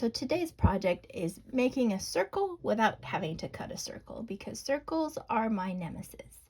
So today's project is making a circle without having to cut a circle, because circles are my nemesis.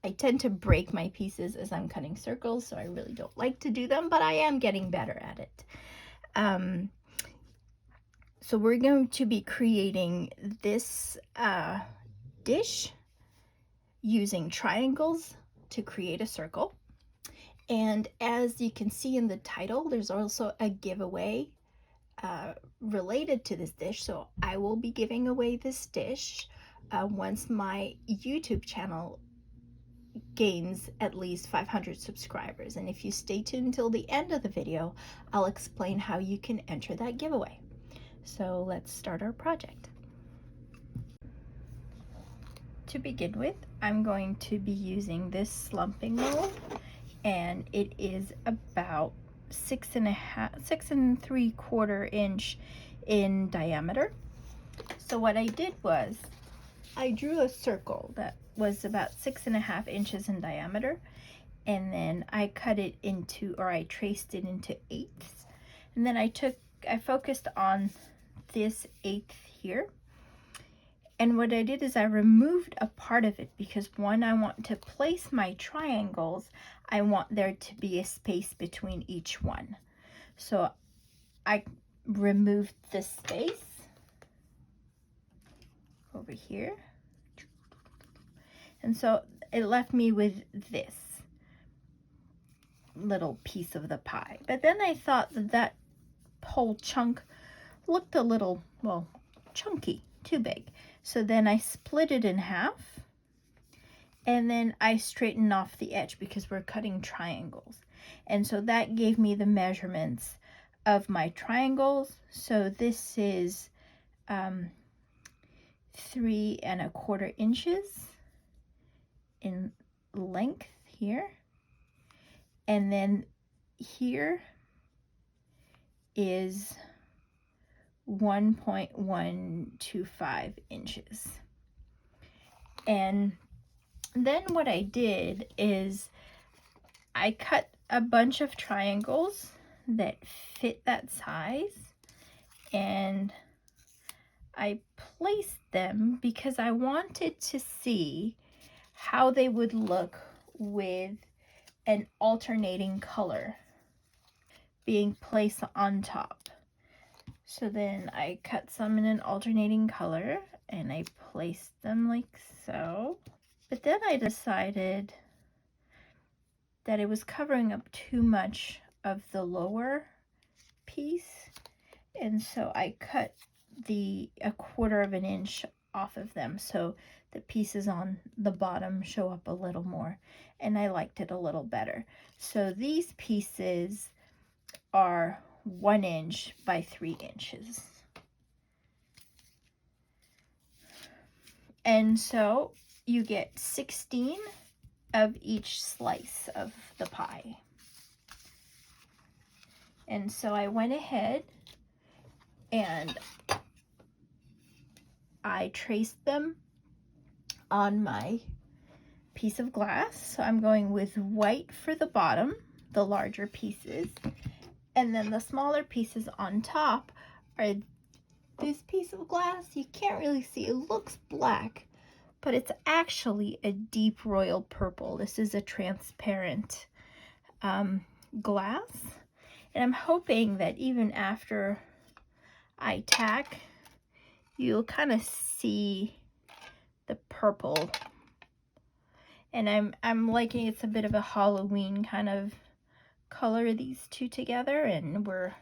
I tend to break my pieces as I'm cutting circles, so I really don't like to do them, but I am getting better at it. So we're going to be creating this dish using triangles to create a circle. And as you can see in the title, there's also a giveaway related to this dish. So I will be giving away this dish once my YouTube channel gains at least 500 subscribers. And if you stay tuned until the end of the video, I'll explain how you can enter that giveaway. So let's start our project. To begin with, I'm going to be using this slumping mold, and it is about 6 3/4 inch in diameter. So what I did was I drew a circle that was about 6.5 inches in diameter, and then I cut it into, or I traced it into eighths, and then I focused on this eighth here. And what I did is I removed a part of it because when I want to place my triangles, I want there to be a space between each one. So I removed this space over here. And so it left me with this little piece of the pie. But then I thought that that whole chunk looked a little, well, chunky, too big. So then I split it in half, and then I straightened off the edge because we're cutting triangles. And so that gave me the measurements of my triangles. So this is 3¼ inches in length here. And then here is 1.125 inches. And then what I did is I cut a bunch of triangles that fit that size, and I placed them because I wanted to see how they would look with an alternating color being placed on top. So then I cut some in an alternating color and I placed them like so. But then I decided that it was covering up too much of the lower piece, and so I cut a 1/4 inch off of them so the pieces on the bottom show up a little more, and I liked it a little better. So these pieces are 1 inch by 3 inches. And so you get 16 of each slice of the pie. And so I went ahead and I traced them on my piece of glass. So I'm going with white for the bottom, the larger pieces. And then the smaller pieces on top are this piece of glass. You can't really see, it looks black, but it's actually a deep royal purple. This is a transparent glass. And I'm hoping that even after I tack, you'll kind of see the purple. And I'm liking, it's a bit of a Halloween kind of color, these two together, and we're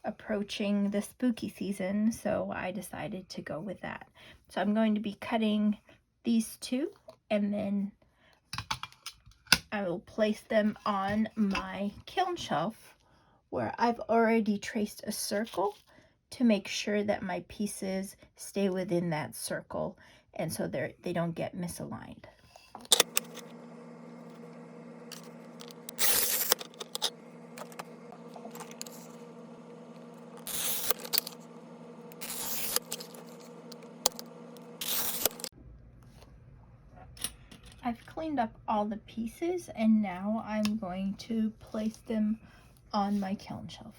approaching the spooky season, so I decided to go with that. So I'm going to be cutting these two, and then I will place them on my kiln shelf where I've already traced a circle to make sure that my pieces stay within that circle, and so they don't get misaligned. I've cleaned up all the pieces, and now I'm going to place them on my kiln shelf.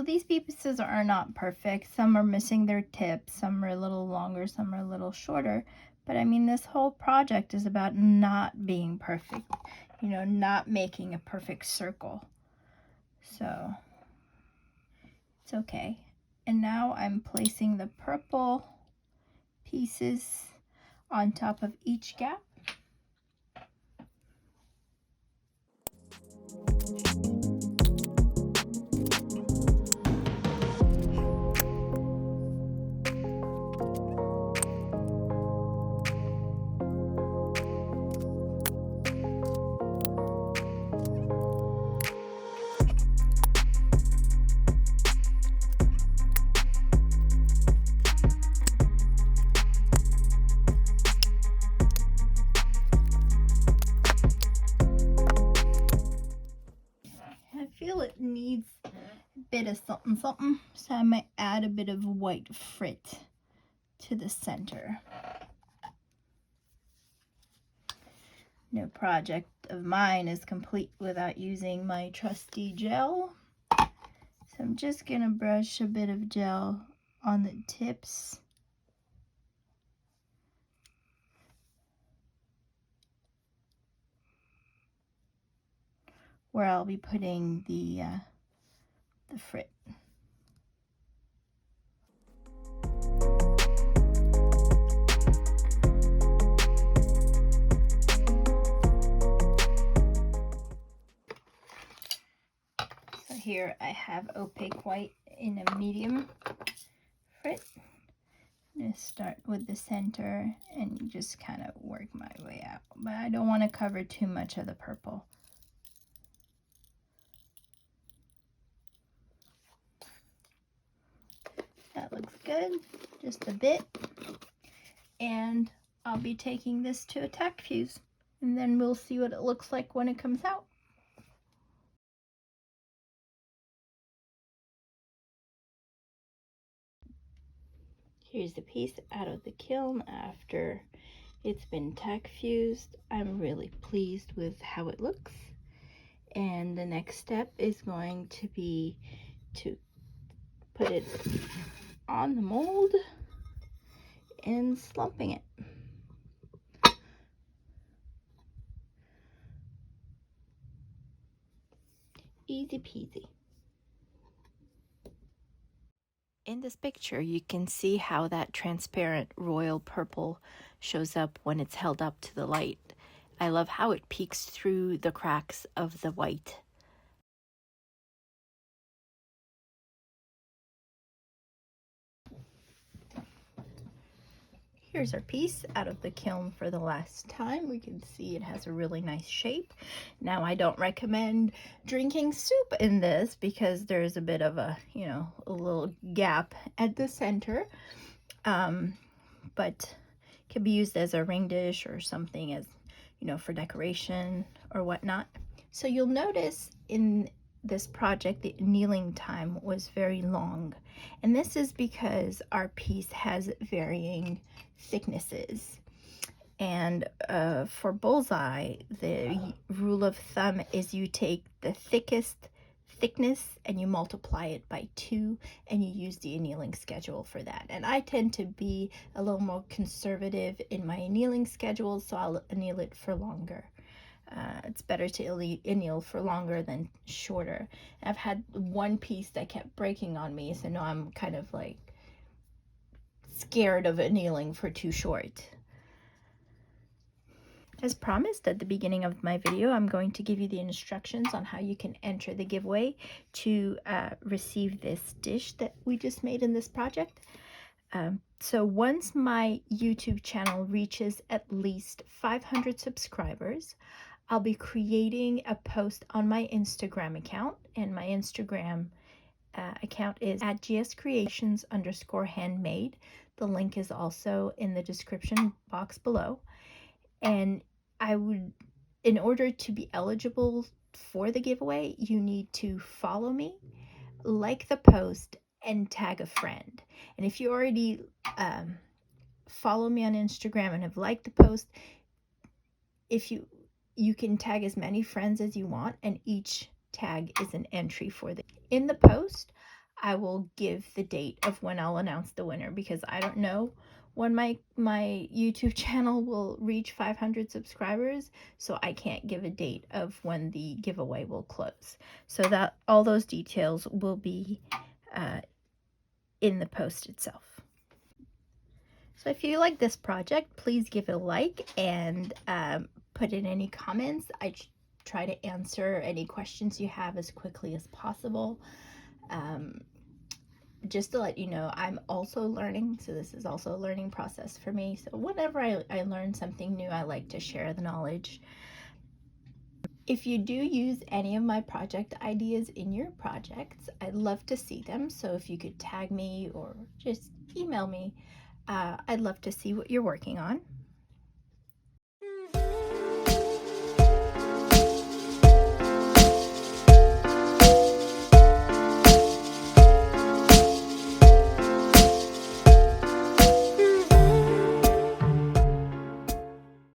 So these pieces are not perfect. Some are missing their tips, some are a little longer, some are a little shorter. But I mean, this whole project is about not being perfect, you know, not making a perfect circle. So it's okay. And now I'm placing the purple pieces on top of each gap. I feel it needs a bit of something something, so I might add a bit of white frit to the center. No project of mine is complete without using my trusty gel. So I'm just gonna brush a bit of gel on the tips. Where I'll be putting the frit. So here I have opaque white in a medium frit. I'm going to start with the center and just kind of work my way out. But I don't want to cover too much of the purple. That looks good, just a bit. And I'll be taking this to a tack fuse, and then we'll see what it looks like when it comes out. Here's the piece out of the kiln after it's been tack fused. I'm really pleased with how it looks. And the next step is going to be to put it on the mold and slumping it. Easy peasy. In this picture, you can see how that transparent royal purple shows up when it's held up to the light. I love how it peeks through the cracks of the white. Here's our piece out of the kiln for the last time. We can see it has a really nice shape. Now, I don't recommend drinking soup in this because there's a bit of a, you know, a little gap at the center. But it can be used as a ring dish or something as, you know, for decoration or whatnot. So you'll notice in this project, the annealing time was very long. And this is because our piece has varying thicknesses. And for Bullseye, the rule of thumb is you take the thickest thickness and you multiply it by 2 and you use the annealing schedule for that. And I tend to be a little more conservative in my annealing schedule, so I'll anneal it for longer. It's better to anneal for longer than shorter. I've had one piece that kept breaking on me, so now I'm kind of like scared of annealing for too short. As promised at the beginning of my video, I'm going to give you the instructions on how you can enter the giveaway to receive this dish that we just made in this project. So once my YouTube channel reaches at least 500 subscribers, I'll be creating a post on my Instagram account, and my Instagram account is @gscreations_handmade. The link is also in the description box below. And I would, in order to be eligible for the giveaway, you need to follow me, like the post, and tag a friend. And if you already follow me on Instagram and have liked the post, if you can tag as many friends as you want, and each tag is an entry for the. In the post, I will give the date of when I'll announce the winner, because I don't know when my YouTube channel will reach 500 subscribers, so I can't give a date of when the giveaway will close. So that all those details will be in the post itself. So if you like this project, please give it a like and put in any comments. I try to answer any questions you have as quickly as possible. Just to let you know, I'm also learning, so this is also a learning process for me. So whenever I learn something new, I like to share the knowledge. If you do use any of my project ideas in your projects, I'd love to see them. So if you could tag me or just email me, I'd love to see what you're working on.